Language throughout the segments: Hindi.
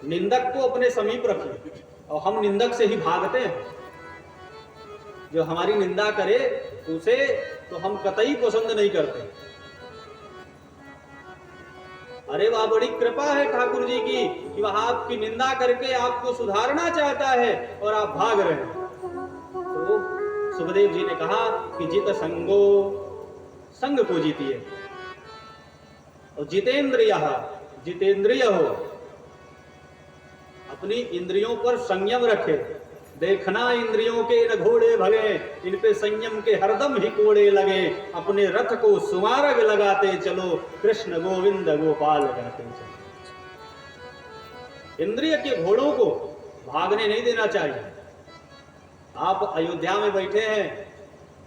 निंदक को अपने समीप रखिए, और हम निंदक से ही भागते हैं। जो हमारी निंदा करे उसे तो हम कतई पसंद नहीं करते। अरे वाह, बड़ी कृपा है ठाकुर जी की कि वह आपकी निंदा करके आपको सुधारना चाहता है और आप भाग रहे हैं। तो सुखदेव जी ने कहा कि जित संगो, संग को जीतिए, और जितेंद्रिय, जितेंद्रिय हो, अपनी इंद्रियों पर संयम रखे। देखना इंद्रियों के न घोड़े भगे, इन पे संयम के हरदम ही कोड़े लगे। अपने रथ को सुमार्ग लगाते चलो, कृष्ण गोविंद गोपाल गाते चलो। इंद्रिय के घोड़ों को भागने नहीं देना चाहिए। आप अयोध्या में बैठे हैं,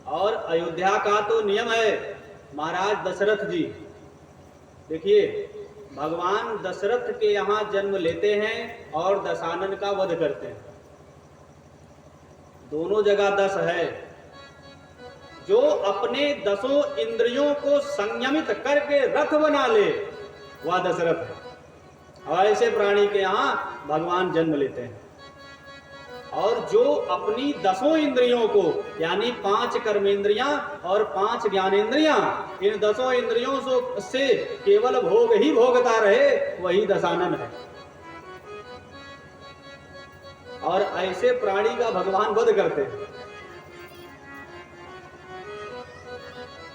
और अयोध्या का तो नियम है, महाराज दशरथ जी, देखिए भगवान दशरथ के यहाँ जन्म लेते हैं और दशानन का वध करते हैं। दोनों जगह 10 है। जो अपने 10 इंद्रियों को संयमित करके रथ बना ले वह दशरथ है। और ऐसे प्राणी के यहाँ भगवान जन्म लेते हैं। और जो अपनी 10 इंद्रियों को, यानी 5 कर्मेंद्रियां और 5 ज्ञानेंद्रियां, इन 10 इंद्रियों से केवल भोग ही भोगता रहे, वही दशानन है। और ऐसे प्राणी का भगवान वध करते हैं।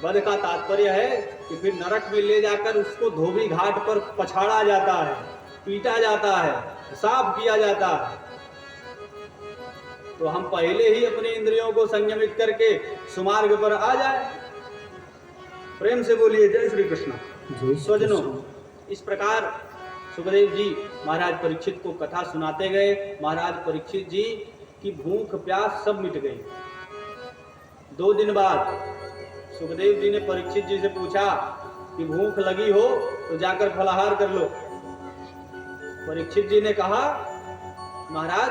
वध का तात्पर्य है कि फिर नरक में ले जाकर उसको धोबी घाट पर पछाड़ा जाता है, पीटा जाता है, साफ किया जाता है। तो हम पहले ही अपनी इंद्रियों को संयमित करके सुमार्ग पर आ जाए। प्रेम से बोलिए जय श्री कृष्ण। स्वजनों, इस प्रकार सुखदेव जी महाराज परीक्षित को कथा सुनाते गए। महाराज परीक्षित जी की भूख प्यास सब मिट गई। 2 दिन बाद सुखदेव जी ने परीक्षित जी से पूछा कि भूख लगी हो तो जाकर फलाहार कर लो। परीक्षित जी ने कहा, महाराज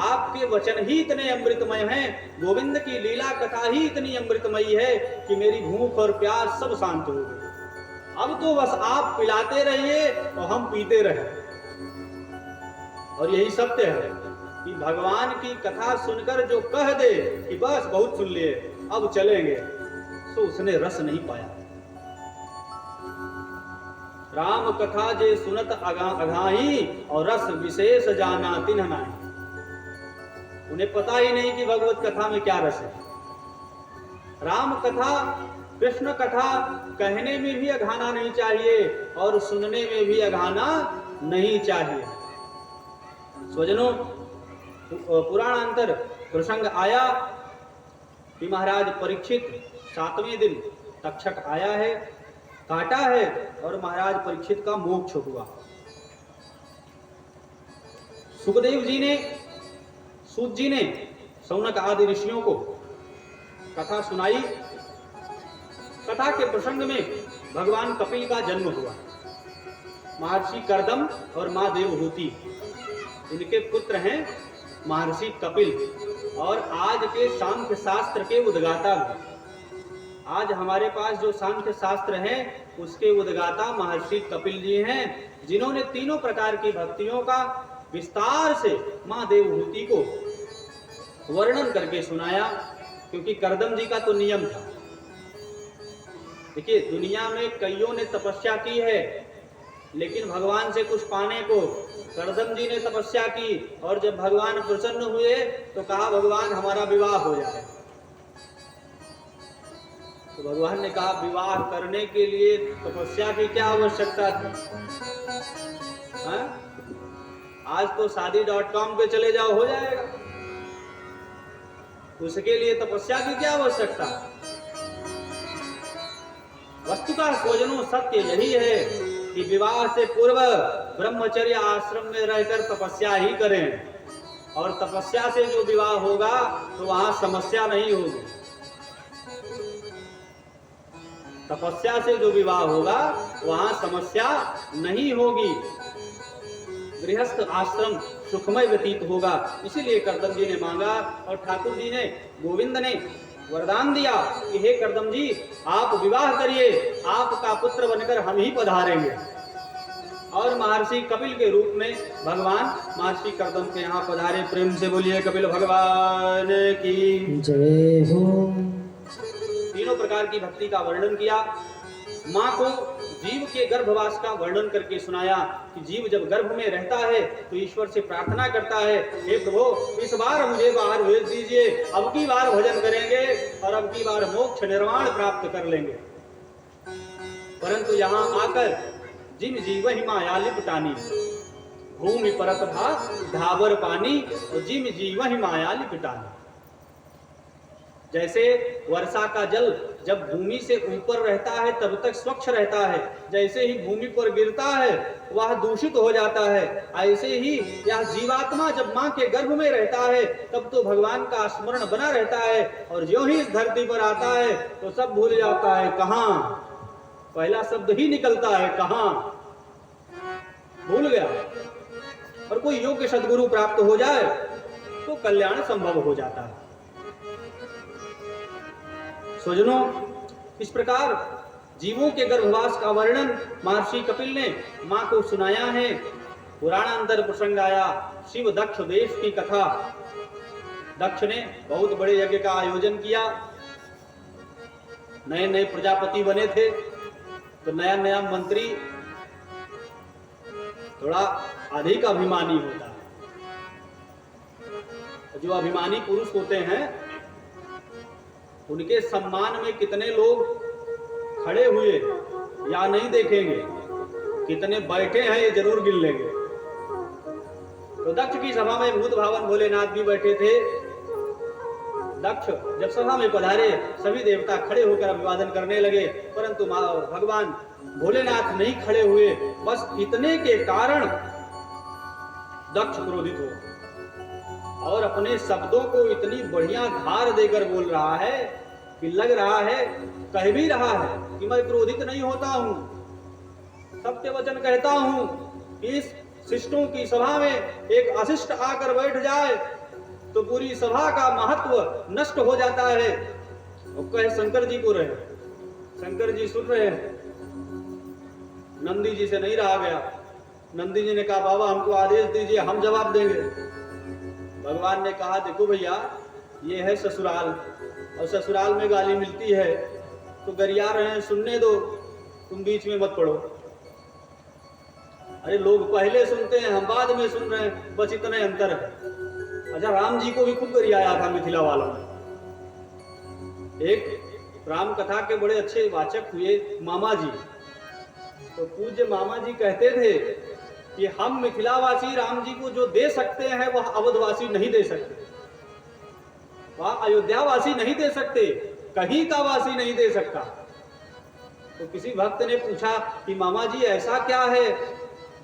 आपके वचन ही इतने अमृतमय हैं, गोविंद की लीला कथा ही इतनी अमृतमयी है कि मेरी भूख और प्यास सब शांत हो गई। अब तो बस आप पिलाते रहिए और हम पीते रहे। और यही सत्य है कि भगवान की कथा सुनकर जो कह दे कि बस बहुत सुन लिए, अब चलेंगे, तो उसने रस नहीं पाया। राम कथा जे सुनत अघाही, और रस विशेष जाना तिन्ह नाही। उन्हें पता ही नहीं कि भगवत कथा में क्या रस है। राम कथा, कृष्ण कथा कहने में भी अघाना नहीं चाहिए और सुनने में भी अघाना नहीं चाहिए। स्वजनों, पुराणांतर प्रसंग आया कि महाराज परीक्षित 7वें दिन तक्षक आया है, काटा है, और महाराज परीक्षित का मोक्ष हुआ। सुखदेव जी ने, सूत जी ने शौनक आदि ऋषियों को कथा सुनाई। कथा के प्रसंग में भगवान कपिल का जन्म हुआ। महर्षि कर्दम और मां देवहूति, इनके पुत्र हैं महर्षि कपिल, और आज के सांख्य शास्त्र के उद्गाता भी। आज हमारे पास जो सांख्य शास्त्र है उसके उद्गाता महर्षि कपिल जी हैं, जिन्होंने तीनों प्रकार की भक्तियों का विस्तार से मां देवहूति को वर्णन करके सुनाया। क्योंकि कर्दम जी का तो नियम था। देखिए, दुनिया में कईयों ने तपस्या की है, लेकिन भगवान से कुछ पाने को कर्दम जी ने तपस्या की, और जब भगवान प्रसन्न हुए तो कहा भगवान हमारा विवाह हो जाए। तो भगवान ने कहा विवाह करने के लिए तपस्या की क्या आवश्यकता थी? आज तो शादी.com पे चले जाओ, हो जाएगा। उसके लिए तपस्या की क्या आवश्यकता? वस्तुतः स्वजनों, सत्य यही है कि विवाह से पूर्व ब्रह्मचर्य आश्रम में रहकर तपस्या ही करें, और तपस्या से जो विवाह होगा तो वहां समस्या नहीं होगी। तपस्या से जो विवाह होगा वहां समस्या नहीं होगी। गृहस्थ आश्रम सुखमय व्यतीत होगा। इसीलिए कर्दम जी ने मांगा, और ठाकुर जी ने, गोविंद ने वरदान दिया कि हे कर्दम जी, आप विवाह करिए, आपका पुत्र बनकर हम ही पधारेंगे। और महर्षि कपिल के रूप में भगवान महर्षि कर्दम के यहाँ पधारे। प्रेम से बोलिए कपिल भगवान की जय हो। तीनों प्रकार की भक्ति का वर्णन किया। माँ को जीव के गर्भवास का वर्णन करके सुनाया कि जीव जब गर्भ में रहता है तो ईश्वर से प्रार्थना करता है, हे प्रभु इस बार मुझे बाहर भेज दीजिए, अब की बार भजन करेंगे और अब की बार मोक्ष निर्वाण प्राप्त कर लेंगे। परंतु यहाँ आकर जिम जीव ही माया लिपटानी, भूमि परत भा धावर पानी और जिम जीव ही माया लिपटानी। जैसे वर्षा का जल जब भूमि से ऊपर रहता है तब तक स्वच्छ रहता है, जैसे ही भूमि पर गिरता है वह दूषित हो जाता है, ऐसे ही यह जीवात्मा जब मां के गर्भ में रहता है तब तो भगवान का स्मरण बना रहता है, और जो ही इस धरती पर आता है तो सब भूल जाता है। कहां पहला शब्द ही निकलता है, कहां भूल गया। और कोई योग्य सद्गुरु प्राप्त हो जाए तो कल्याण संभव हो जाता है। स्वजनों, इस प्रकार जीवों के गर्भवास का वर्णन महर्षि कपिल ने मां को सुनाया है। पुराणांतर प्रसंग आया शिव दक्ष देश की कथा। दक्ष ने बहुत बड़े यज्ञ का आयोजन किया। नए नए प्रजापति बने थे तो नया नया मंत्री थोड़ा अधिक अभिमानी होता है। जो अभिमानी पुरुष होते हैं उनके सम्मान में कितने लोग खड़े हुए या नहीं देखेंगे, कितने बैठे हैं ये जरूर गिन लेंगे। तो दक्ष की सभा में भूत भावन भोलेनाथ भी बैठे थे। दक्ष जब सभा में पधारे सभी देवता खड़े होकर अभिवादन करने लगे, परंतु भगवान भोलेनाथ नहीं खड़े हुए। बस इतने के कारण दक्ष क्रोधित हो और अपने शब्दों को इतनी बढ़िया धार देकर बोल रहा है कि लग रहा है, कह भी रहा है कि मैं क्रोधित नहीं होता हूं, सत्य वचन कहता हूं। इस शिष्टों की सभा में एक अशिष्ट आकर बैठ जाए तो पूरी सभा का महत्व नष्ट हो जाता है। और कहे शंकर जी को रहे, शंकर जी सुन रहे हैं। नंदी जी से नहीं रहा गया। नंदी जी ने कहा बाबा हमको आदेश दीजिए, हम जवाब देंगे। भगवान ने कहा देखो भैया ये है ससुराल, और ससुराल में गाली मिलती है तो गरिया रहे हैं, सुनने दो, तुम बीच में मत पड़ो। अरे लोग पहले सुनते हैं, हम बाद में सुन रहे हैं, बस इतने अंतर है। अच्छा, राम जी को भी खूब गरियाया था मिथिला वालों ने। एक राम कथा के बड़े अच्छे वाचक हुए मामा जी। तो पूज्य मामा जी कहते थे कि हम मिथिलावासी राम जी को जो दे सकते हैं वह अवधवासी नहीं दे सकते, वह अयोध्यावासी नहीं दे सकते, कहीं का वासी नहीं दे सकता। तो किसी भक्त ने पूछा कि मामा जी ऐसा क्या है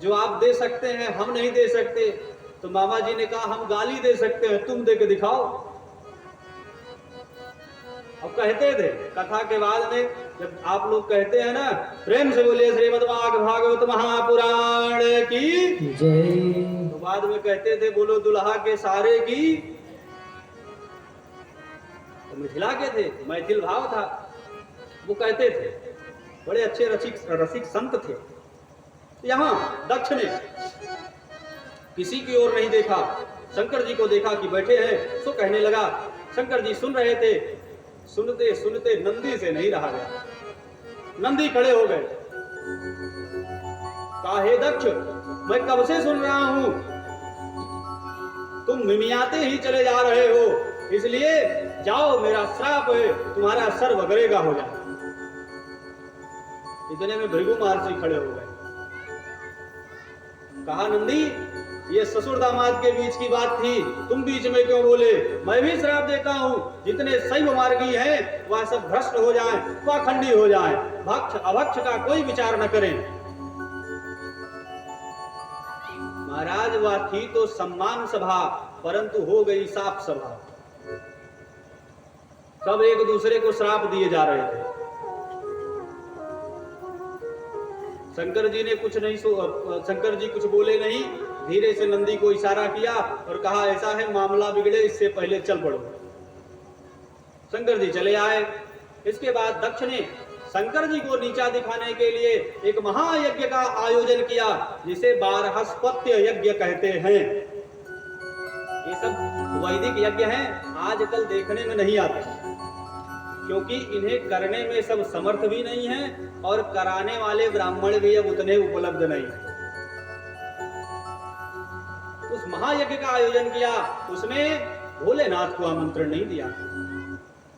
जो आप दे सकते हैं हम नहीं दे सकते? तो मामा जी ने कहा हम गाली दे सकते हैं, तुम दे के दिखाओ। अब कहते थे कथा के बाद में जब आप लोग कहते हैं ना, प्रेम से बोलिए श्रीमद् भागवत महापुराण की जय, तो बाद में कहते थे बोलो दुल्हा के सारे की। तो मिथिला के थे, मैथिल भाव था, वो कहते थे, बड़े अच्छे रसिक संत थे। यहाँ दक्ष ने किसी की ओर नहीं देखा, शंकर जी को देखा कि बैठे हैं, सो कहने लगा। शंकर जी सुन रहे थे, सुनते सुनते नंदी से नहीं रहा गया। नंदी खड़े हो गए, कहा हे दक्ष मैं कब से सुन रहा हूं, तुम मिमियाते ही चले जा रहे हो, इसलिए जाओ मेरा श्राप है, तुम्हारा सर वगरेगा हो जाए। इतने में भृगु महर्षि खड़े हो गए। कहा नंदी ये ससुर दामाद के बीच की बात थी, तुम बीच में क्यों बोले? मैं भी श्राप देता हूं, जितने शैव मार्गी हैं वह सब भ्रष्ट हो जाएं, पाखंडी हो जाएं, भक्ष अभक्ष का कोई विचार न करें। महाराज वह थी तो सम्मान सभा, परंतु हो गई साप सभा। सब एक दूसरे को श्राप दिए जा रहे थे। शंकर जी ने कुछ नहीं शंकर जी कुछ बोले नहीं, धीरे से नंदी को इशारा किया और कहा ऐसा है मामला बिगड़े इससे पहले चल पड़ो। शंकर जी चले आए। इसके बाद दक्ष ने शंकर जी को नीचा दिखाने के लिए एक महायज्ञ का आयोजन किया, जिसे बारहस्पत्य यज्ञ कहते हैं। ये सब वैदिक यज्ञ हैं, आजकल देखने में नहीं आते, क्योंकि इन्हें करने में सब समर्थ भी नहीं है और कराने वाले ब्राह्मण भी अब उतने उपलब्ध नहीं। उस महायज्ञ का आयोजन किया, उसमें भोलेनाथ को आमंत्रण नहीं दिया,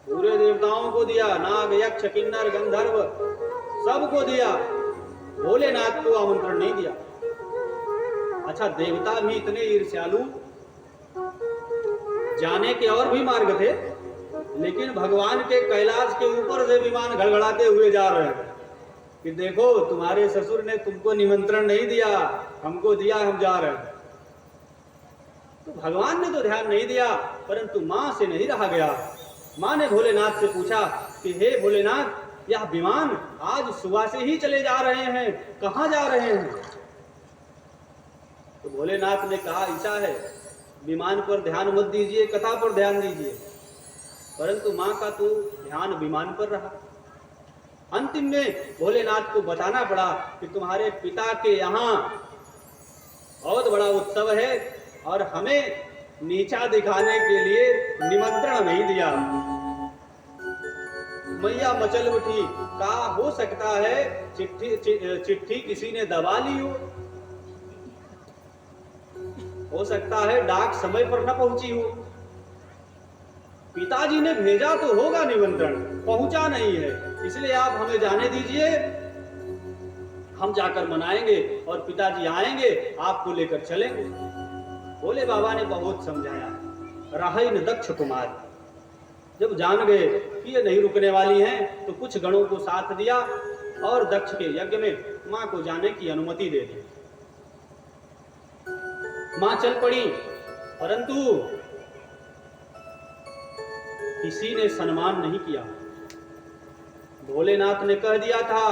पूरे देवताओं को दिया, नाग यक्ष किन्नर गंधर्व सबको दिया, भोलेनाथ को आमंत्रण नहीं दिया। अच्छा, देवता भी इतने ईर्ष्यालु, जाने के और भी मार्ग थे, लेकिन भगवान के कैलाश के ऊपर से विमान घड़घड़ाते हुए जा रहे हैं कि देखो तुम्हारे ससुर ने तुमको निमंत्रण नहीं दिया, हमको दिया, हम जा रहे हैं। तो भगवान ने तो ध्यान नहीं दिया, परंतु मां से नहीं रहा गया। मां ने भोलेनाथ से पूछा कि हे भोलेनाथ, यह विमान आज सुबह से ही चले जा रहे हैं, कहां जा रहे हैं? तो भोलेनाथ ने कहा, ऐसा है, विमान पर ध्यान मत दीजिए, कथा पर ध्यान दीजिए। परंतु मां का तो ध्यान विमान पर रहा। अंतिम में भोलेनाथ को बताना पड़ा कि तुम्हारे पिता के यहाँ बहुत बड़ा उत्सव है और हमें नीचा दिखाने के लिए निमंत्रण नहीं दिया। मैया मचल उठी, कहा हो सकता है चिट्ठी किसी ने दबा ली हो सकता है डाक समय पर न पहुंची हो। पिताजी ने भेजा तो होगा निमंत्रण, पहुंचा नहीं है, इसलिए आप हमें जाने दीजिए, हम जाकर मनाएंगे और पिताजी आएंगे, आपको लेकर चलेंगे। भोले बाबा ने बहुत समझाया। राही न दक्ष कुमार, जब जान गए कि ये नहीं रुकने वाली हैं, तो कुछ गणों को साथ दिया और दक्ष के यज्ञ में मां को जाने की अनुमति दे दी। मां चल पड़ी, परंतु किसी ने सम्मान नहीं किया। भोलेनाथ ने कह दिया था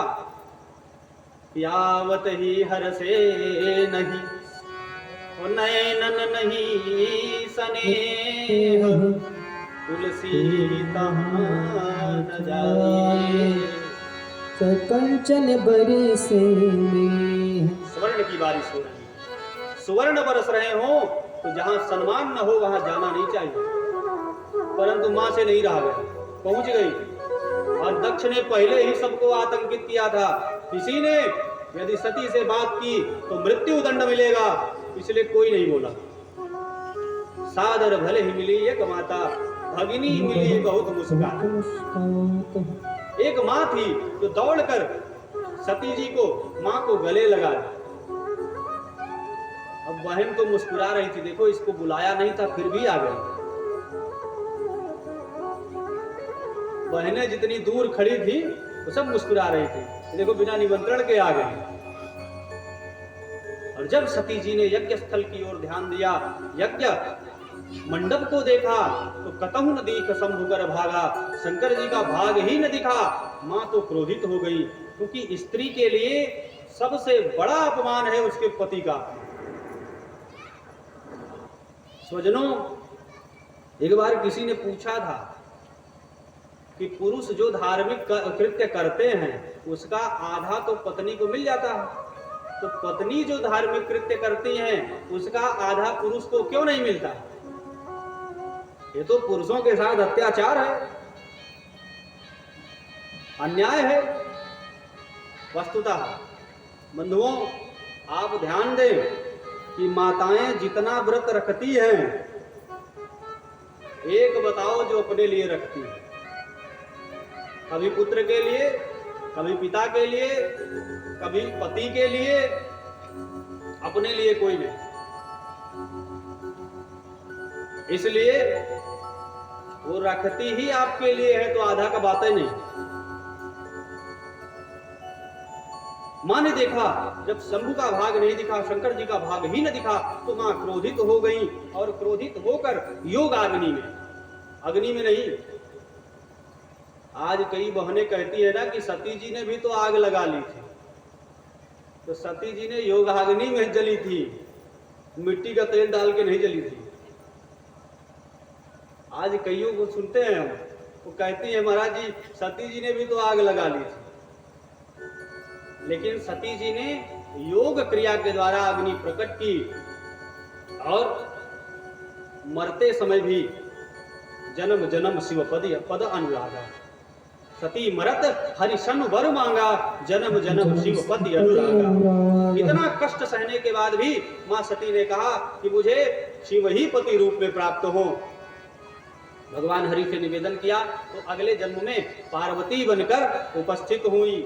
कि आवत ही हर से नहीं, नैनन नहीं स्नेह, तुलसी न जाए, कंचन बरसे में। स्वर्ण की बारिश हो रही है, सुवर्ण बरस रहे हो तो जहां सम्मान न हो वहां जाना नहीं चाहिए। परंतु मां से नहीं रहा गया, पहुंच गई और दक्ष ने पहले ही सबको आतंकित किया था। किसी ने यदि सती से बात की तो मृत्यु दंड मिलेगा, इसलिए कोई नहीं बोला। सादर भले ही मिली एक माता, भगिनी मिली बहुत मुस्कान। एक मां थी जो दौड़कर सती जी को, मां को गले लगा। अब बहन तो मुस्कुरा रही थी, देखो इसको बुलाया नहीं था फिर भी आ गई। बहनें जितनी दूर खड़ी थी वो सब मुस्कुरा रही थी, देखो बिना निमंत्रण के आ गई। और जब सती जी ने यज्ञ स्थल की ओर ध्यान दिया, यज्ञ मंडप को देखा तो कतहु न दीख शंभु कर भागा, शंकर जी का भाग ही न दिखा। मां तो क्रोधित हो गई, क्योंकि स्त्री के लिए सबसे बड़ा अपमान है उसके पति का। स्वजनों, एक बार किसी ने पूछा था कि पुरुष जो धार्मिक कृत्य करते हैं उसका आधा तो पत्नी को मिल जाता है, तो पत्नी जो धार्मिक कृत्य करती हैं उसका आधा पुरुष को क्यों नहीं मिलता? ये तो पुरुषों के साथ अत्याचार है, अन्याय है। वस्तुतः बंधुओं, आप ध्यान दें कि माताएं जितना व्रत रखती हैं, एक बताओ जो अपने लिए रखती है, कभी पुत्र के लिए, कभी पिता के लिए, कभी पति के लिए, अपने लिए कोई नहीं। इसलिए वो रखती ही आपके लिए है, तो आधा का बात ही नहीं। मां ने देखा जब शंभु का भाग नहीं दिखा, शंकर जी का भाग ही न दिखा, तो मां क्रोधित हो गई और क्रोधित होकर योग अग्नि में नहीं। आज कई बहनें कहती है ना कि सती जी ने भी तो आग लगा ली थी, तो सती जी ने योगाग्नि में जली थी, मिट्टी का तेल डाल के नहीं जली थी। आज कईयों को सुनते हैं हम, वो कहती है महाराज जी सती जी ने भी तो आग लगा ली थी। लेकिन सती जी ने योग क्रिया के द्वारा अग्नि प्रकट की और मरते समय भी जन्म जन्म शिव पद अनुरागा, सती मरत हरिशन वर मांगा, जन्म जन्म शिव पति अनुरागा। इतना कष्ट सहने के बाद भी मां सती ने कहा कि मुझे शिव ही पति रूप में प्राप्त हो। भगवान हरि से निवेदन किया तो अगले जन्म में पार्वती बनकर उपस्थित हुई।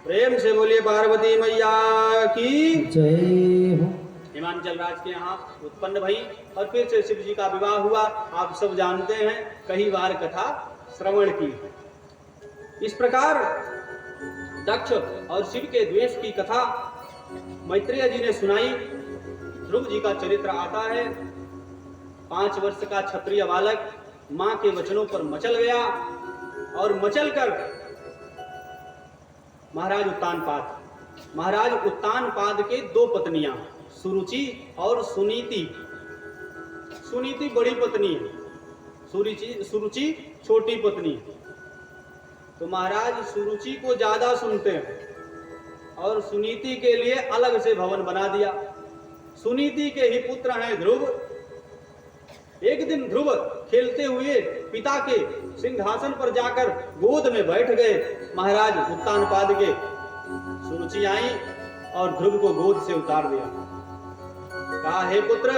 प्रेम से बोलिए पार्वती मैया की जय हो। हिमांचल राज के यहाँ उत्पन्न भई और फिर से शिव जी का विवाह हुआ। आप सब जानते हैं, कई बार कथा श्रवण की। इस प्रकार दक्ष और शिव के द्वेष की कथा मैत्रेय जी ने सुनाई। ध्रुव जी का चरित्र आता है। 5 वर्ष का क्षत्रिय बालक मां के वचनों पर मचल गया और मचलकर महाराज उत्तानपाद के 2 पत्नियां सुरुचि और सुनीति। सुनीति बड़ी पत्नी है, सुरुचि छोटी पत्नी। तो महाराज सुरुचि को ज्यादा सुनते हैं और सुनीति के लिए अलग से भवन बना दिया। सुनीति के ही पुत्र हैं ध्रुव। एक दिन ध्रुव खेलते हुए पिता के सिंहासन पर जाकर गोद में बैठ गए। महाराज उत्तानपाद के सुरुचि आई और ध्रुव को गोद से उतार दिया। कहा, हे पुत्र,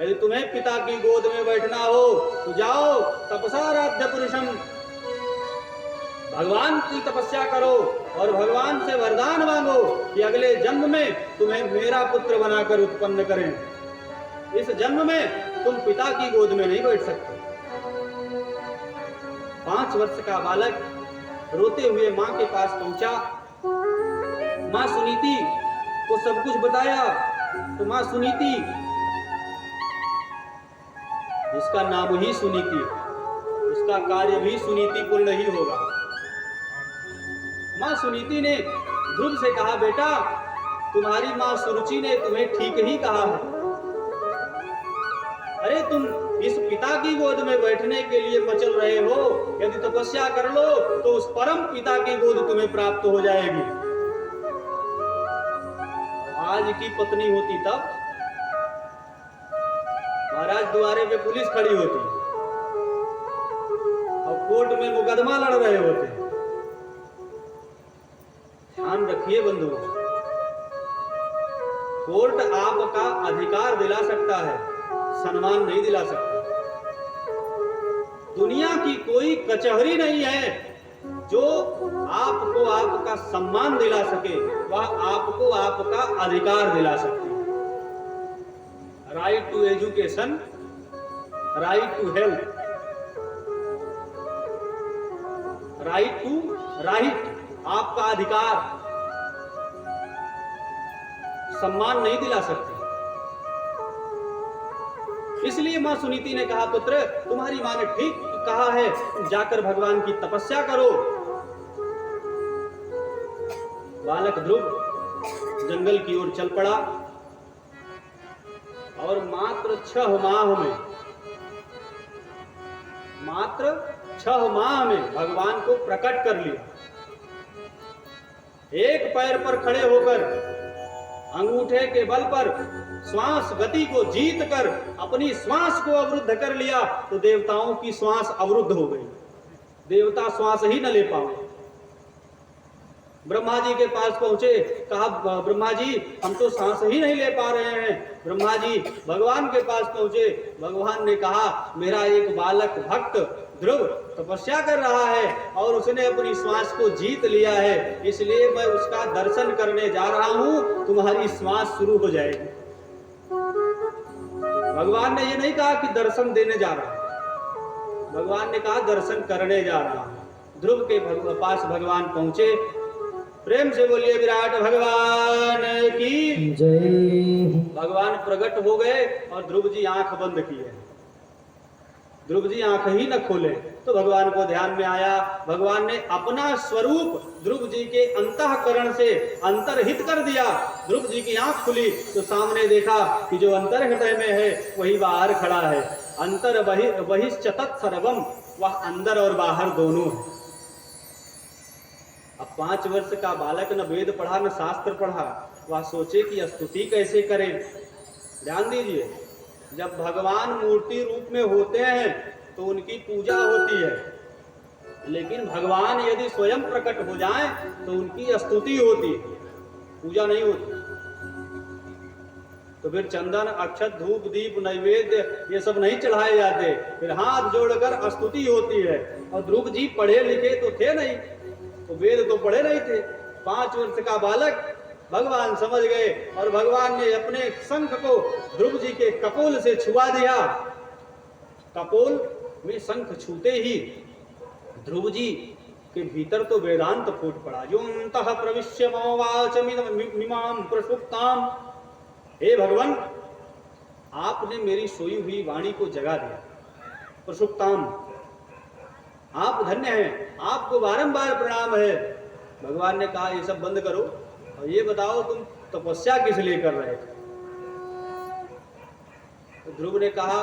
यदि तुम्हें पिता की गोद में बैठना हो तो जाओ तपसाराध्य पुरुषम, भगवान की तपस्या करो और भगवान से वरदान मांगो कि अगले जन्म में तुम्हें मेरा पुत्र बनाकर उत्पन्न करें। इस जन्म में तुम पिता की गोद में नहीं बैठ सकते। 5 वर्ष का बालक रोते हुए मां के पास पहुंचा। मां सुनीति को सब कुछ बताया। तो मां सुनीति, जिसका नाम ही सुनीति, उसका कार्य भी सुनीतिपूर्ण ही होगा। मां सुनीति ने ध्रुव से कहा, बेटा, तुम्हारी मां सुरुचि ने तुम्हें ठीक ही कहा है। अरे तुम इस पिता की गोद में बैठने के लिए मचल रहे हो, यदि तपस्या कर लो तो उस परम पिता की गोद तुम्हें प्राप्त हो जाएगी। आज की पत्नी होती तब महाराज द्वारे पे पुलिस खड़ी होती और कोर्ट में मुकदमा लड़ रहे होते। ध्यान रखिए बंधुओं, कोर्ट आपका अधिकार दिला सकता है, सम्मान नहीं दिला सकता। दुनिया की कोई कचहरी नहीं है जो आपको आपका सम्मान दिला सके, वह आपको आपका अधिकार दिला सकती है। Right to education, right to health, right आपका अधिकार, सम्मान नहीं दिला सकती। इसलिए मां सुनीति ने कहा, पुत्र, तुम्हारी मां ने ठीक कहा है, तुम जाकर भगवान की तपस्या करो। बालक ध्रुव जंगल की ओर चल पड़ा और मात्र 6 माह में भगवान को प्रकट कर लिया। एक पैर पर खड़े होकर अंगूठे के बल पर श्वास गति को जीत कर अपनी श्वास को अवरुद्ध कर लिया तो देवताओं की श्वास अवरुद्ध हो गई। देवता श्वास ही न ले पाए। ब्रह्मा जी के पास पहुंचे, कहा, ब्रह्मा जी, हम तो सांस ही नहीं ले पा रहे हैं। ब्रह्मा जी भगवान के पास पहुंचे। भगवान ने कहा, मेरा एक बालक भक्त ध्रुव तपस्या कर रहा है और उसने अपनी श्वास को जीत लिया है, इसलिए मैं उसका दर्शन करने जा रहा हूं, तुम्हारी श्वास शुरू हो जाएगी। भगवान ने ये नहीं कहा कि दर्शन देने जा रहा हूं, भगवान ने कहा दर्शन करने जा रहा हूं। ध्रुव के पास भगवान पहुंचे। प्रेम से बोलिए विराट भगवान की जय। भगवान प्रकट हो गए और ध्रुव जी आंख बंद किए। ध्रुव जी आंख ही न खोले तो भगवान को ध्यान में आया। भगवान ने अपना स्वरूप ध्रुव जी के अंतःकरण से अंतर्हित कर दिया। ध्रुव जी की आंख खुली तो सामने देखा कि जो अंतर हृदय में है वही बाहर खड़ा है। अंतर बहिश्च तत्सर्वम, वह अंदर और बाहर दोनों है। अब 5 वर्ष का बालक न वेद पढ़ा न शास्त्र पढ़ा, वह सोचे कि स्तुति कैसे करें। ध्यान दीजिए, जब भगवान मूर्ति रूप में होते हैं तो उनकी पूजा होती है, लेकिन भगवान यदि स्वयं प्रकट हो जाएं तो उनकी स्तुति होती है, पूजा नहीं होती। तो फिर चंदन, अक्षत, धूप, दीप, नैवेद्य ये सब नहीं चढ़ाए जाते, फिर हाथ जोड़कर स्तुति होती है। और ध्रुव जी पढ़े लिखे तो थे नहीं, तो वेद तो पढ़े नहीं थे। 5 वर्ष का बालक भगवान समझ गए और भगवान ने अपने शंख को ध्रुव जी के कपोल से छुआ दिया। कपोल में शंख छूते ही ध्रुव जी के भीतर तो वेदांत फूट पड़ा। योऽन्तः प्रविश्य ममवाच मिमां प्रसुप्ताम, हे भगवान आपने मेरी सोई हुई वाणी को जगा दिया। प्रसुप्ताम, आप धन्य हैं, आपको बारंबार प्रणाम है। भगवान ने कहा ये सब बंद करो और ये बताओ तुम तपस्या किस लिए कर रहे थे। तो ध्रुव ने कहा,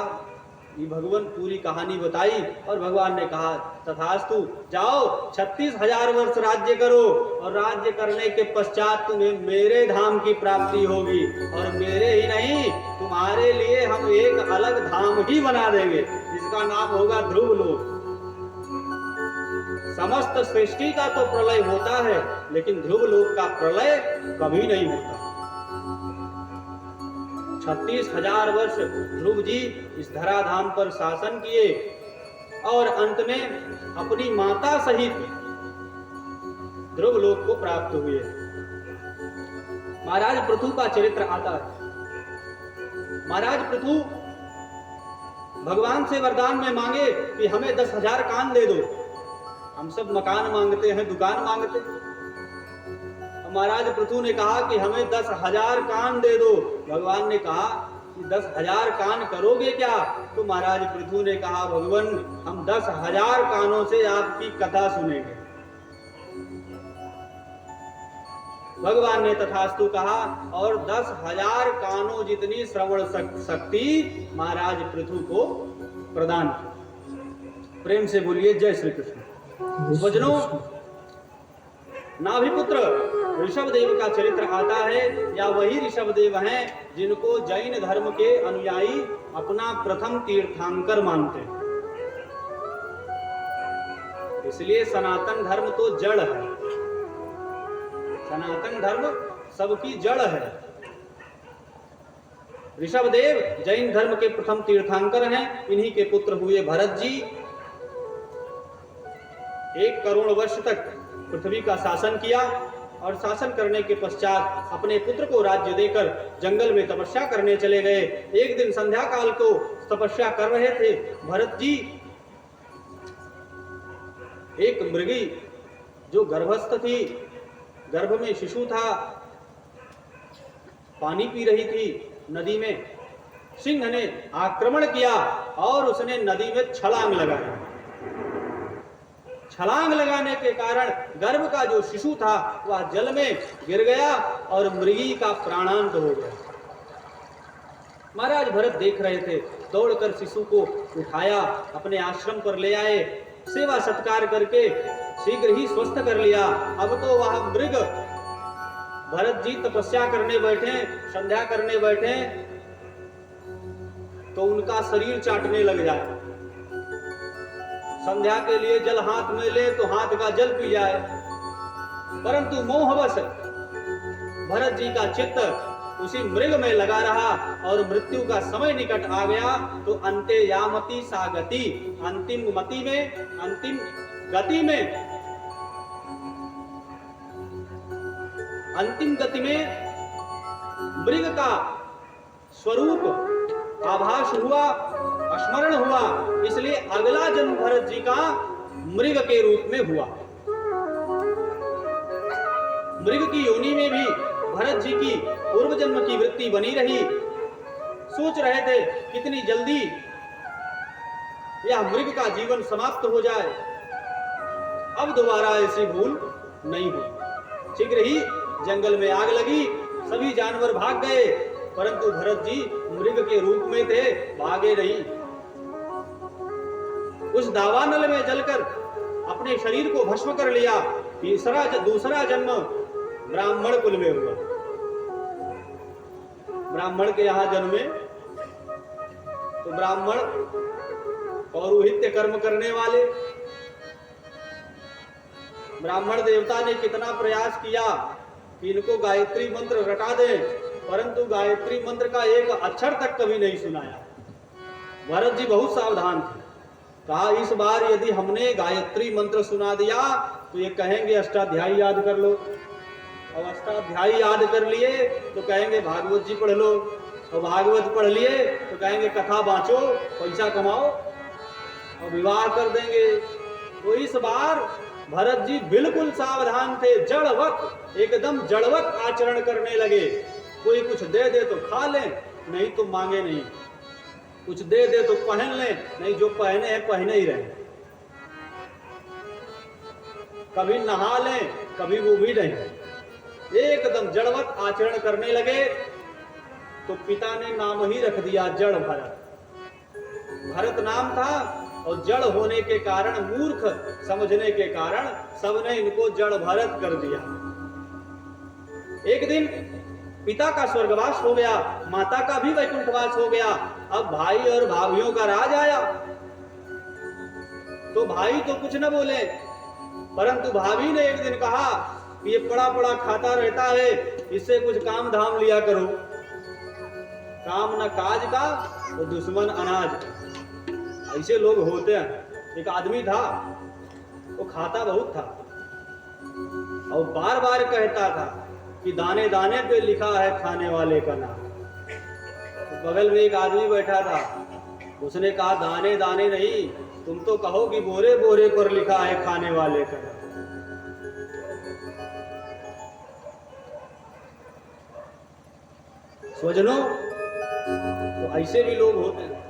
ये भगवान पूरी कहानी बताई और भगवान ने कहा तथास्तु, जाओ 36,000 वर्ष राज्य करो और राज्य करने के पश्चात तुम्हें मेरे धाम की प्राप्ति होगी। और मेरे ही नहीं, तुम्हारे लिए हम एक अलग धाम ही बना देंगे, जिसका नाम होगा ध्रुव लोक। समस्त सृष्टि का तो प्रलय होता है, लेकिन ध्रुव लोक का प्रलय कभी नहीं होता। 36,000 वर्ष ध्रुव जी इस धराधाम पर शासन किए और अंत में अपनी माता सहित ध्रुव लोक को प्राप्त हुए। महाराज पृथु का चरित्र आता है। महाराज पृथु भगवान से वरदान में मांगे कि हमें 10,000 कान दे दो। हम सब मकान मांगते हैं, दुकान मांगते हैं। महाराज पृथु ने कहा कि हमें 10,000 कान दे दो। भगवान ने कहा कि 10,000 कान करोगे क्या? तो महाराज पृथु ने कहा, भगवान हम 10,000 कानों से आपकी कथा सुनेंगे। भगवान ने तथास्तु कहा और 10,000 कानों जितनी श्रवण शक्ति महाराज पृथु को प्रदान की। प्रेम से बोलिए जय श्री कृष्ण। वजनों, नाभिपुत्र ऋषभदेव का चरित्र आता है, या वही ऋषभदेव हैं जिनको जैन धर्म के अनुयायी अपना प्रथम तीर्थंकर मानते हैं। इसलिए सनातन धर्म तो जड़ है, सनातन धर्म सबकी जड़ है। ऋषभदेव जैन धर्म के प्रथम तीर्थंकर हैं। इन्हीं के पुत्र हुए भरत जी। 1 करोड़ वर्ष तक पृथ्वी का शासन किया और शासन करने के पश्चात अपने पुत्र को राज्य देकर जंगल में तपस्या करने चले गए। एक दिन संध्या काल को तपस्या कर रहे थे भरत जी, एक मृगी जो गर्भस्थ थी, गर्भ में शिशु था, पानी पी रही थी नदी में। सिंह ने आक्रमण किया और उसने नदी में छलांग लगाया। छलांग लगाने के कारण गर्भ का जो शिशु था वह जल में गिर गया और मृगी का प्राणांत हो गया। महाराज भरत देख रहे थे, दौड़कर शिशु को उठाया, अपने आश्रम पर ले आए, सेवा सत्कार करके शीघ्र ही स्वस्थ कर लिया। अब तो वह मृग, भरत जी तपस्या करने बैठे, संध्या करने बैठे तो उनका शरीर चाटने लग जाए। संध्या के लिए जल हाथ में ले तो हाथ का जल पी जाए, परंतु मोहवश भरत जी का चित्त उसी मृग में लगा रहा और मृत्यु का समय निकट आ गया। तो अंते यामति सा गति, अंतिम मति में, अंतिम गति में, अंतिम गति में मृग का स्वरूप आभास हुआ, स्मरण हुआ। इसलिए अगला जन्म भरत जी का मृग के रूप में हुआ। मृग की योनि में भी भरत जी की पूर्व जन्म की वृत्ति बनी रही। सोच रहे थे कितनी जल्दी यह मृग का जीवन समाप्त हो जाए, अब दोबारा ऐसी भूल नहीं हुई। शीघ्र ही जंगल में आग लगी, सभी जानवर भाग गए, परंतु भरत जी मृग के रूप में थे, भागे नहीं। उस दावानल में जलकर अपने शरीर को भस्म कर लिया दूसरा जन्म ब्राह्मण कुल में हुआ। ब्राह्मण के यहाँ जन्मे तो ब्राह्मण पौरोहित्य कर्म करने वाले। ब्राह्मण देवता ने कितना प्रयास किया कि इनको गायत्री मंत्र रटा दें, परंतु गायत्री मंत्र का एक अक्षर तक कभी नहीं सुनाया। भरत जी बहुत सावधान थे। कहा इस बार यदि हमने गायत्री मंत्र सुना दिया तो ये कहेंगे अष्टाध्यायी याद कर लो, और अष्टाध्यायी याद कर लिए तो कहेंगे भागवत जी पढ़ लो, और भागवत पढ़ लिए तो कहेंगे कथा बाँचो, पैसा कमाओ और विवाह कर देंगे। तो इस बार भरत जी बिल्कुल सावधान थे, जड़वत, एकदम जड़वत आचरण करने लगे। कोई कुछ दे दे तो खा लें, नहीं तो मांगे नहीं। कुछ दे दे तो पहन लें, नहीं जो पहने हैं पहने ही रहे। कभी नहा लें, कभी वो भी नहीं। एकदम जड़वत आचरण करने लगे। तो पिता ने नाम ही रख दिया जड़ भरत। भरत नाम था, और जड़ होने के कारण, मूर्ख समझने के कारण सबने इनको जड़ भरत कर दिया। एक दिन पिता का स्वर्गवास हो गया, माता का भी वैकुंठवास हो गया। अब भाई और भाभियों का राज आया। तो भाई तो कुछ न बोले, परंतु भाभी ने एक दिन कहा कि ये पड़ा पड़ा खाता रहता है, इससे कुछ काम धाम लिया करो। काम न काज का तो दुश्मन अनाज। ऐसे लोग होते हैं। एक आदमी था, वो खाता बहुत था और बार बार कहता था कि दाने दाने पे लिखा है खाने वाले का नाम। तो बगल में एक आदमी बैठा था, उसने कहा दाने दाने नहीं, तुम तो कहो कि बोरे बोरे पर लिखा है खाने वाले का नाम। स्वजनों, तो ऐसे भी लोग होते हैं।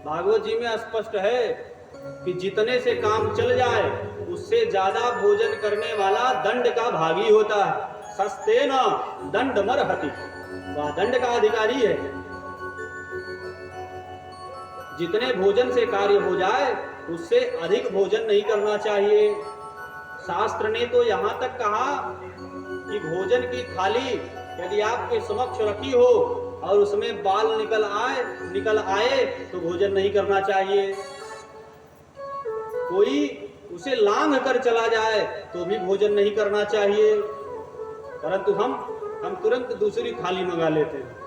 भागवत जी में स्पष्ट है कि जितने से काम चल जाए उससे ज्यादा भोजन करने वाला दंड का भागी होता है। सस्ते न दंड मरहति, वह दंड का अधिकारी है। जितने भोजन से कार्य हो जाए उससे अधिक भोजन नहीं करना चाहिए। शास्त्र ने तो यहाँ तक कहा कि भोजन की थाली यदि आपके समक्ष रखी हो और उसमें बाल निकल आए तो भोजन नहीं करना चाहिए। कोई उसे लांघ कर चला जाए तो भी भोजन नहीं करना चाहिए। परंतु हम तुरंत दूसरी थाली मंगा लेते हैं।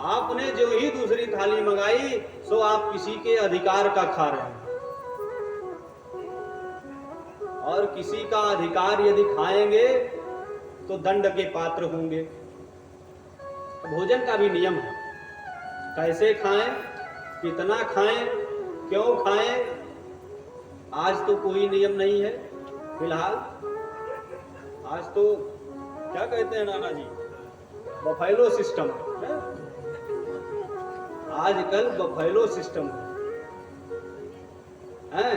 आपने जो ही दूसरी थाली मंगाई सो आप किसी के अधिकार का खा रहे हैं, और किसी का अधिकार यदि खाएंगे तो दंड के पात्र होंगे। भोजन का भी नियम है, कैसे खाएं, कितना खाएं, क्यों खाएं, आज तो कोई नियम नहीं है फिलहाल। आज तो क्या कहते हैं नाना जी, बफेलो सिस्टम है। आजकल बफेलो सिस्टम है।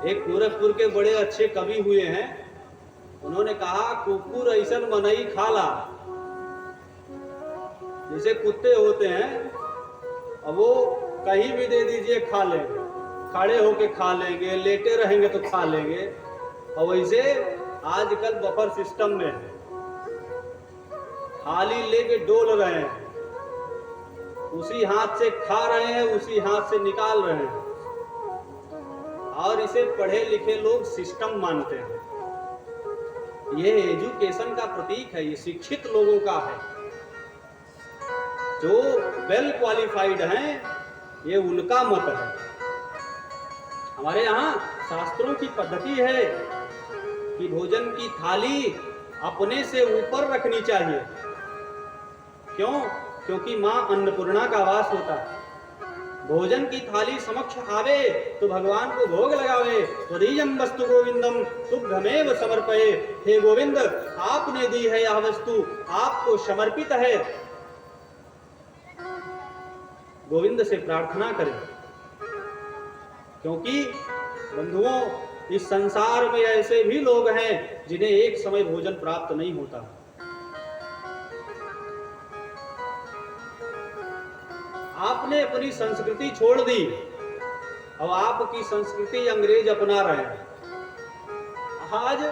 एक गोरखपुर के बड़े अच्छे कवि हुए हैं, उन्होंने कहा कुकुर ऐसन मनई खाला। जैसे कुत्ते होते हैं, अब वो कहीं भी दे दीजिए खा लेंगे, खड़े होके खा लेंगे, लेटे रहेंगे तो खा लेंगे। और वैसे आजकल बफर सिस्टम में है, थाली लेके डोल रहे हैं, उसी हाथ से खा रहे हैं, उसी हाथ से निकाल रहे हैं, और इसे पढ़े लिखे लोग सिस्टम मानते हैं। ये एजुकेशन का प्रतीक है, ये शिक्षित लोगों का है। जो वेल क्वालिफाइड हैं, ये उनका मत है। हमारे यहाँ शास्त्रों की पद्धति है कि भोजन की थाली अपने से ऊपर रखनी चाहिए। क्यों? क्योंकि मां अन्नपूर्णा का वास होता है। भोजन की थाली समक्ष आवे तो भगवान को भोग लगावे। त्वदीयं वस्तु गोविंदम तुभ्यमेव समर्पये। हे गोविंद, आपने दी है यह वस्तु, आपको समर्पित है। गोविंद से प्रार्थना करें, क्योंकि बंधुओं, इस संसार में ऐसे भी लोग हैं जिन्हें एक समय भोजन प्राप्त नहीं होता। आपने अपनी संस्कृति छोड़ दी और आपकी संस्कृति अंग्रेज अपना रहे हैं। आज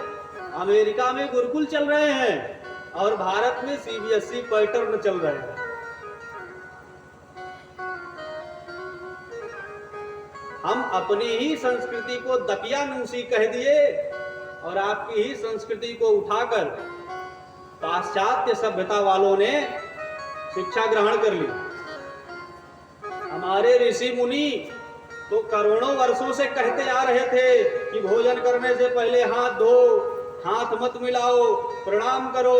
अमेरिका में गुरुकुल चल रहे हैं और भारत में सीबीएसई पैटर्न चल रहे हैं। हम अपनी ही संस्कृति को दकियानूसी कह दिए और आपकी ही संस्कृति को उठाकर पाश्चात्य सभ्यता वालों ने शिक्षा ग्रहण कर ली। हमारे ऋषि मुनि तो करोड़ों वर्षों से कहते आ रहे थे कि भोजन करने से पहले हाथ धो, हाथ मत मिलाओ, प्रणाम करो।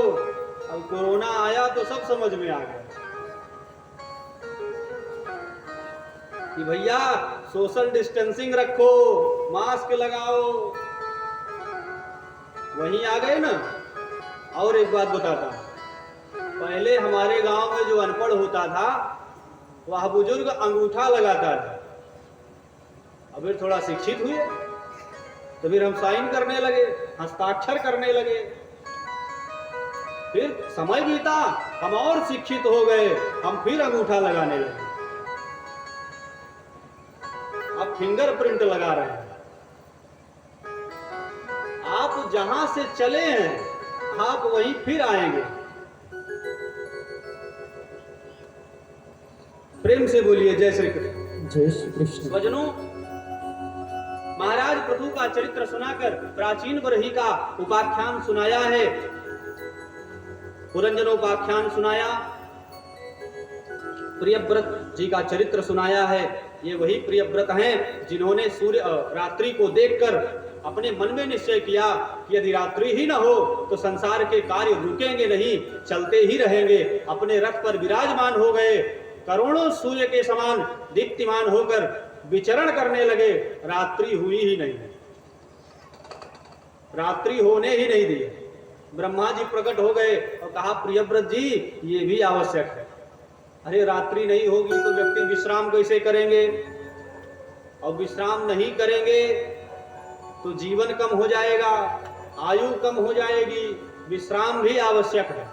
अब कोरोना आया तो सब समझ में आ गया कि भैया सोशल डिस्टेंसिंग रखो, मास्क लगाओ। वहीं आ गए ना। और एक बात बताता हूं, पहले हमारे गांव में जो अनपढ़ होता था वह बुजुर्ग अंगूठा लगाता था। अब फिर थोड़ा शिक्षित हुए तो फिर हम साइन करने लगे, हस्ताक्षर करने लगे। फिर समय बीता, हम और शिक्षित हो गए, हम फिर अंगूठा लगाने लगे। अब फिंगरप्रिंट लगा रहे हैं। आप जहां से चले हैं आप वहीं फिर आएंगे। प्रेम से बोलिए जय श्री कृष्ण। जय श्री कृष्ण। स्वजनों, महाराज पृथु का चरित्र सुनाकर प्राचीन बरही का उपाख्यान सुनाया है, पुरंजनोपाख्यान सुनाया, प्रियव्रत जी का चरित्र सुनाया है। ये वही प्रियव्रत हैं जिन्होंने सूर्य रात्रि को देखकर अपने मन में निश्चय किया कि यदि रात्रि ही न हो तो संसार के कार्य रुकेंगे नहीं, चलते ही रहेंगे। अपने रथ पर विराजमान हो गए, करोड़ों सूर्य के समान दीप्तिमान होकर विचरण करने लगे। रात्रि हुई ही नहीं, रात्रि होने ही नहीं दी। ब्रह्मा जी प्रकट हो गए और कहा प्रियव्रत जी ये भी आवश्यक है। अरे रात्रि नहीं होगी तो व्यक्ति विश्राम कैसे करेंगे, और विश्राम नहीं करेंगे तो जीवन कम हो जाएगा, आयु कम हो जाएगी। विश्राम भी आवश्यक है।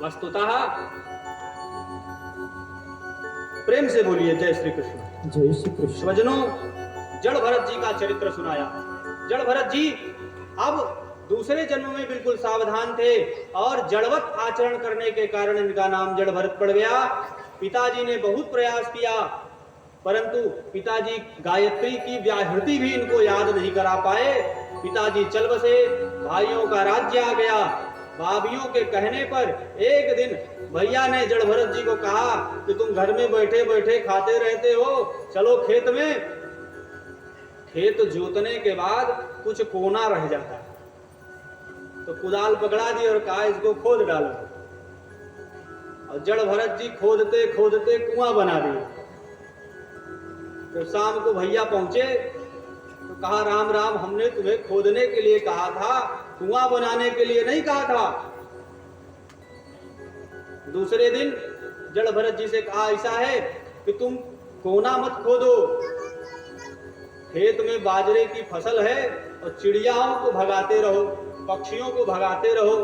वस्तुतः प्रेम से बोलिए जय श्री कृष्ण। जय श्री कृष्ण। स्वजनों, जड़ भरत जी का चरित्र सुनाया। जड़ भरत जी अब दूसरे जन्म में बिल्कुल सावधान थे और जड़वत आचरण करने के कारण इनका नाम जड़ भरत पड़ गया। पिताजी ने बहुत प्रयास किया परंतु पिताजी गायत्री की व्याहृति भी इनको याद नहीं करा पाए। पिताजी चल बसे, भाइयों का राज्य आ गया। भाभीियों के कहने पर एक दिन भैया ने जड़ भरत जी को कहा कि तुम घर में बैठे बैठे खाते रहते हो, चलो खेत में। खेत जोतने के बाद कुछ कोना रह जाता है तो कुदाल पकड़ा दी और कहा इसको खोद डालो। और जड़ भरत जी खोदते खोदते कुआं बना दिया। तो शाम को भैया पहुंचे तो कहा राम राम, हमने तुम्हें खोदने के लिए कहा था, कुआं बनाने के लिए नहीं कहा था। दूसरे दिन जड़ भरत जी से कहा ऐसा है कि तुम कोना मत खोदो, खेत में बाजरे की फसल है और चिड़ियाओं को भगाते रहो, पक्षियों को भगाते रहो।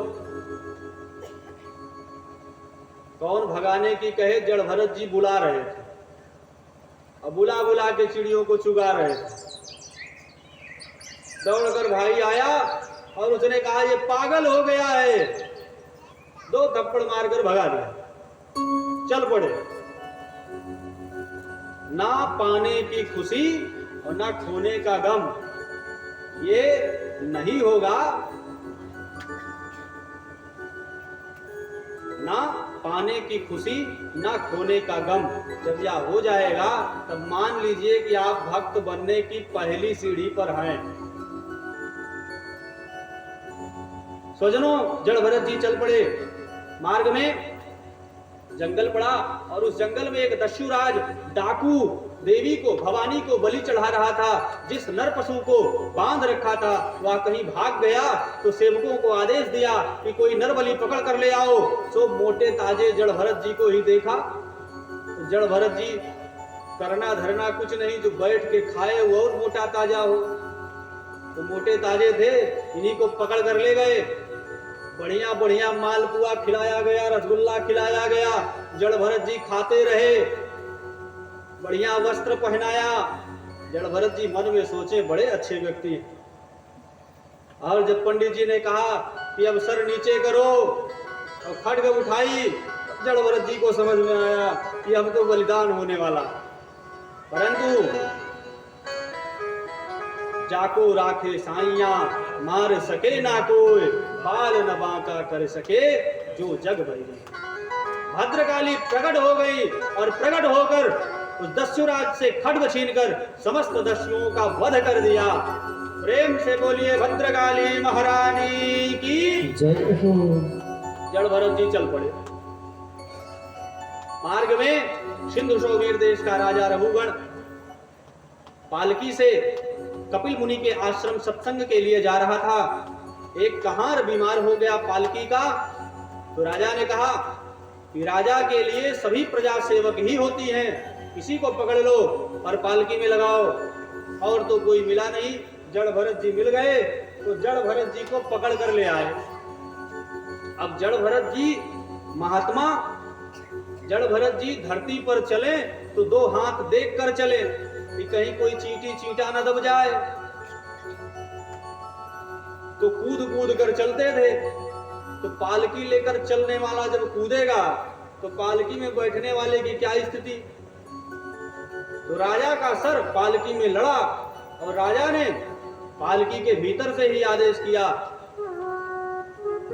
कौन भगाने की कहे, जड़ भरत जी बुला रहे थे और बुला बुला के चिड़ियों को चुगा रहे थे। दौड़कर भाई आया और उसने कहा ये पागल हो गया है, 2 थप्पड़ मारकर भगा दिया। चल पड़े। ना पाने की खुशी और ना खोने का गम, ये नहीं होगा। ना पाने की खुशी ना खोने का गम, जब यह हो जाएगा तब मान लीजिए कि आप भक्त बनने की पहली सीढ़ी पर हैं। स्वजनों, जड़ भरत जी चल पड़े। मार्ग में जंगल पड़ा और उस जंगल में एक दस्युराज डाकू देवी को, भवानी को बलि चढ़ा रहा था। जिस नर पशु को बांध रखा था वह कहीं भाग गया तो सेवकों को आदेश दिया कि कोई नर बलि पकड़ कर ले आओ। सो मोटे ताजे जड़ भरत जी को ही देखा तो जड़ भरत जी करना धरना कुछ नहीं, जो बैठ के खाए वो और मोटा ताजा हो। तो मोटे ताजे थे, इन्हीं को पकड़ कर ले गए। बढ़िया बढ़िया मालपुआ खिलाया गया, रसगुल्ला खिलाया गया। जड़ भरत जी खाते रहे, बढ़िया वस्त्र पहनाया, जड़ भरत जी मन में सोचे बड़े अच्छे व्यक्ति हैं। और जब पंडित जी ने कहा कि अब सर नीचे करो और खड्ग उठाई, जड़ भरत जी को समझ में आया कि अब तो बलिदान होने वाला। परंतु जाको राखे साइया मार सके ना कोई, बाल न बांका कर सके जो जग भरी। भद्रकाली प्रकट हो गई और प्रकट होकर उस दस्युराज से खड्ग छीनकर समस्त दस्युओं का वध कर दिया। प्रेम से बोलिए भद्रकाली महारानी की जय हो। जड़ भरत जी चल पड़े। मार्ग में सिंधु शोवीर देश का राजा रघुगण पालकी से कपिल मुनि के आश्रम सत्संग के लिए जा रहा था। एक कहार बीमार हो गया पालकी का, तो राजा ने कहा कि राजा के लिए सभी प्रजा सेवक ही होती हैं, किसी को पकड़ लो और पालकी में लगाओ। और तो कोई मिला नहीं, जड़ भरत जी मिल गए तो जड़ भरत जी को पकड़ कर ले आए। अब जड़ भरत जी महात्मा, जड़ भरत जी धरती पर चले तो दो हाथ देख कर चले कि कहीं कोई चींटी चींटा न दब जाए, तो कूद कूद कर चलते थे। तो पालकी लेकर चलने वाला जब कूदेगा तो पालकी में बैठने वाले की क्या स्थिति। तो राजा का सर पालकी में लड़ा और राजा ने पालकी के भीतर से ही आदेश किया,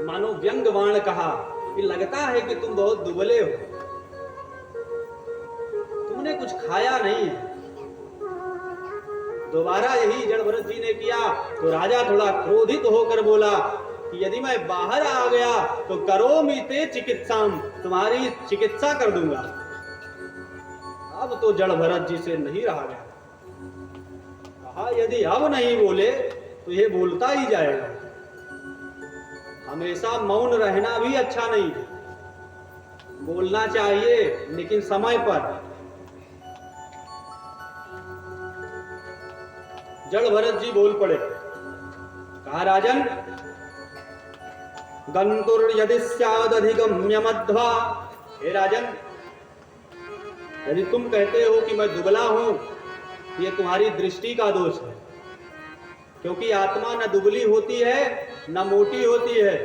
मानो व्यंग बाण कहा कि लगता है कि तुम बहुत दुबले हो, तुमने कुछ खाया नहीं है। दोबारा यही जड़ भरत जी ने किया तो राजा थोड़ा क्रोधित होकर बोला कि यदि मैं बाहर आ गया तो करोमि ते चिकित्साम, तुम्हारी चिकित्सा कर दूंगा। अब तो जड़ भरत जी से नहीं रहा गया। कहा यदि अब नहीं बोले तो ये बोलता ही जाएगा। हमेशा मौन रहना भी अच्छा नहीं है, बोलना चाहिए लेकिन समय पर। जड़ भरत जी बोल पड़े। कहा राजन, गंतुर यदि स्यादधिगम्य मध्वा, हे राजन यदि तुम कहते हो कि मैं दुबला हूं, ये तुम्हारी दृष्टि का दोष है, क्योंकि आत्मा न दुबली होती है न मोटी होती है।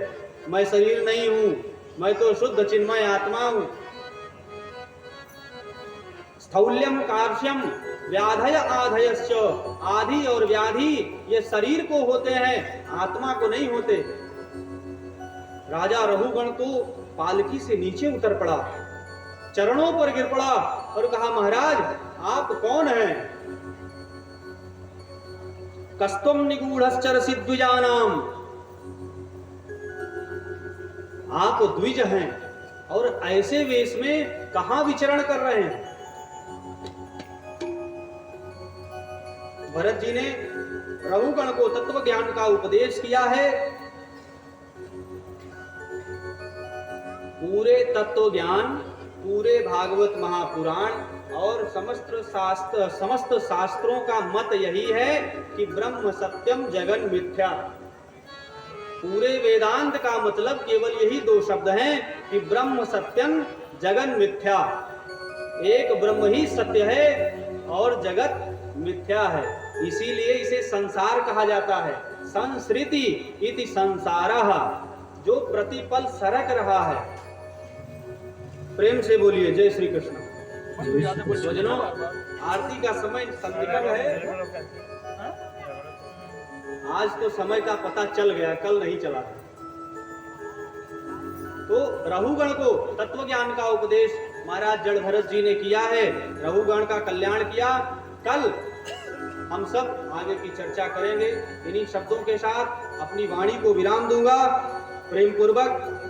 मैं शरीर नहीं हूं, मैं तो शुद्ध चिन्मय आत्मा हूं। स्थौल्यम कार्श्यम व्याधय आधयश्च, आधि और व्याधि ये शरीर को होते हैं, आत्मा को नहीं होते। राजा रघुगण तो पालकी से नीचे उतर पड़ा, चरणों पर गिर पड़ा और कहा महाराज आप कौन हैं। कस्तम निगूढ़श्चरसि द्विजानाम, आप द्विज हैं और ऐसे वेश में कहां विचरण कर रहे हैं। भरत जी ने रघुगण को तत्व ज्ञान का उपदेश किया है। पूरे तत्व ज्ञान, पूरे भागवत महापुराण और समस्त शास्त्रों का मत यही है कि ब्रह्म सत्यम जगन मिथ्या। पूरे वेदांत का मतलब केवल यही दो शब्द हैं कि ब्रह्म सत्यम जगन मिथ्या। एक ब्रह्म ही सत्य है और जगत मिथ्या है, इसीलिए इसे संसार कहा जाता है। संसृति इति संसारः, जो प्रतिपल सरक रहा है। प्रेम से बोलिए जय श्री कृष्ण। स्वजनों, आरती का समय संदिग्ध है। आज तो समय का पता चल गया, कल नहीं चला। तो रघुगण को तत्व ज्ञान का उपदेश महाराज जड़ भरत जी ने किया है, रघुगण का कल्याण किया। कल हम सब आगे की चर्चा करेंगे। इन्हीं शब्दों के साथ अपनी वाणी को विराम दूंगा। प्रेम पूर्वक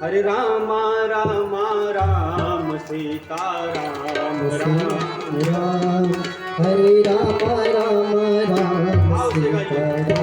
हरे राम राम राम सीता राम राम राम, हरे राम राम राम सीता राम।